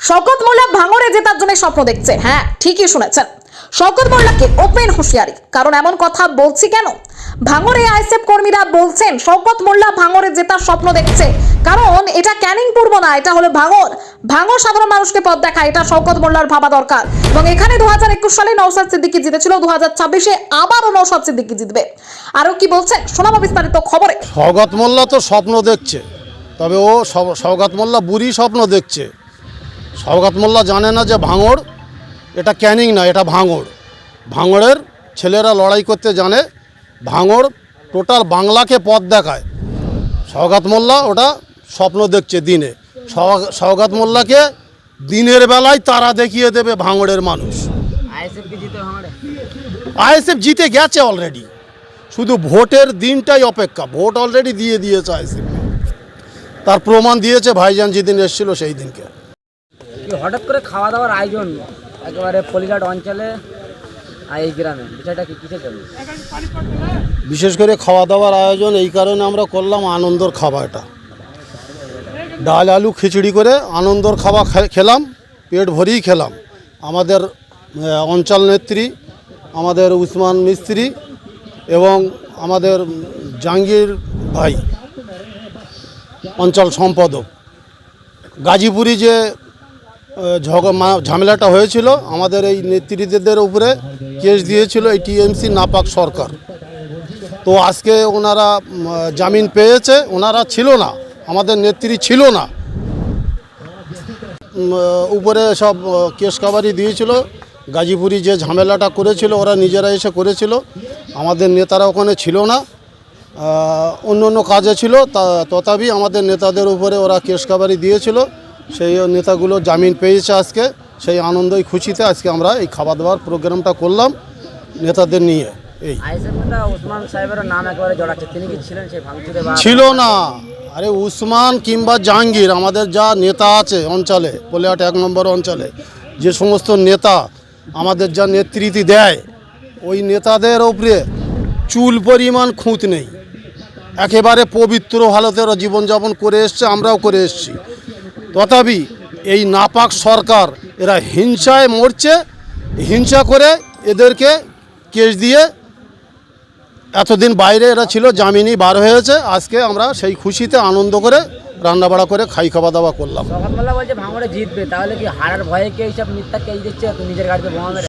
শওকত মোল্লা ভাঙড়ে জেতার জন্য স্বপ্ন দেখছে। হ্যাঁ, ঠিকই শুনেছেন, শওকত মোল্লাকে ওপেন হুঁশিয়ারি। কারণ এমন কথা বলছি কেন, ভাঙড়ে আইএসএফ কর্মীরা বলছেন শওকত মোল্লা ভাঙড়ে জেতার স্বপ্ন দেখছে। কারণ এটা ক্যানিং পূর্ব না, এটা হলো ভাঙড়। ভাঙড় সাধারণ মানুষকে পথ দেখায়, এটা শওকত মোল্লার ভাবা দরকার। এবং এখানে 2021 সালে নওশাদ সিদ্দিকী জিতেছিল, 2026-এ আবারও নওশাদ সিদ্দিকী জিতবে। আরো কি বলছেন শোনাবো বিস্তারিত খবরে। শওকত মোল্লা তো স্বপ্ন দেখছে, তবে ও শওকত মোল্লা বুড়ি স্বপ্ন দেখছে। শওকত মোল্লা জানে না যে ভাঙড় এটা ক্যানিং না, এটা ভাঙড়। ভাঙড়ের ছেলেরা লড়াই করতে জানে। ভাঙড় টোটাল বাংলাকে পথ দেখায়। শওকত মোল্লা ওটা স্বপ্ন দেখছে দিনে। শওকত মোল্লাকে দিনের বেলায় তারা দেখিয়ে দেবে ভাঙড়ের মানুষ। আইএসএফ জিতে গেছে অলরেডি, শুধু ভোটের দিনটাই অপেক্ষা। ভোট অলরেডি দিয়ে দিয়েছে আইএসএফ, তার প্রমাণ দিয়েছে ভাইজান যেদিন এসেছিল সেই দিনকে। হঠাৎ করে খাওয়া দাওয়ার আয়োজন একেবারে পলিঘাট অঞ্চলে আর এই গ্রামে, বিষয়টা কি কিসের জন্য? বিশেষ করে খাওয়া দাওয়ার আয়োজন এই কারণে আমরা করলাম, আনন্দর খাওয়া। এটা ডাল আলু খিচুড়ি করে আনন্দর খাওয়া খেলাম, পেট ভরেই খেলাম। আমাদের অঞ্চল নেত্রী, আমাদের উসমান মিস্ত্রি এবং আমাদের জাহাঙ্গীর ভাই অঞ্চল সম্পাদক, গাজীপুরি যে ঝামেলাটা হয়েছিল, আমাদের এই নেতৃত্বদের উপরে কেস দিয়েছিল এই টিএমসি নাপাক সরকার। তো আজকে ওনারা জামিন পেয়েছে। ওনারা ছিল না, আমাদের নেত্রী ছিল না, উপরে সব কেস কাবারি দিয়েছিল। গাজীপুরি যে ঝামেলাটা করেছিল ওরা নিজেরা এসে করেছিল, আমাদের নেতারা ওখানে ছিল না, অন্য অন্য কাজে ছিল। তথাপি আমাদের নেতাদের উপরে ওরা কেস কাবারি দিয়েছিল। সেই নেতাগুলো জামিন পেয়েছে আজকে। সেই আনন্দই খুশিতে আজকে আমরা এই খাওয়া দাওয়ার প্রোগ্রামটা করলাম নেতাদের নিয়ে। এই উসমান সাহেবের নাম একেবারে জড়াচ্ছে, তিনি কি ছিলেন সেই ভাঙচুরে? ছিল না। আরে উসমান কিংবা জাহাঙ্গীর, আমাদের যা নেতা আছে অঞ্চলে, পলিহাট 1 নম্বর অঞ্চলে যে সমস্ত নেতা আমাদের যা নেতৃত্ব দেয়, ওই নেতাদের উপরে চুল পরিমাণ খুঁত নেই। একেবারে পবিত্র হালতে ওরা জীবনযাপন করে এসছে, আমরাও করে এসছি। তথাপি এই নাপাক সরকার এরা হিংসায় মরছে। হিংসা করে এদেরকে কেস দিয়ে এতদিন বাইরে এরা ছিল, জামিনই বার হয়েছে। আজকে আমরা সেই খুশিতে আনন্দ করে রান্নাবাড়া করে খাওয়া দাওয়া করলাম। শওকত মোল্লা বলছে ভাঙড়ে জিতবে, তাহলে কি হারার ভয়ে কি এইসব মিথ্যা কেস দিচ্ছে নিজের গাড়িতে বোমা মেরে?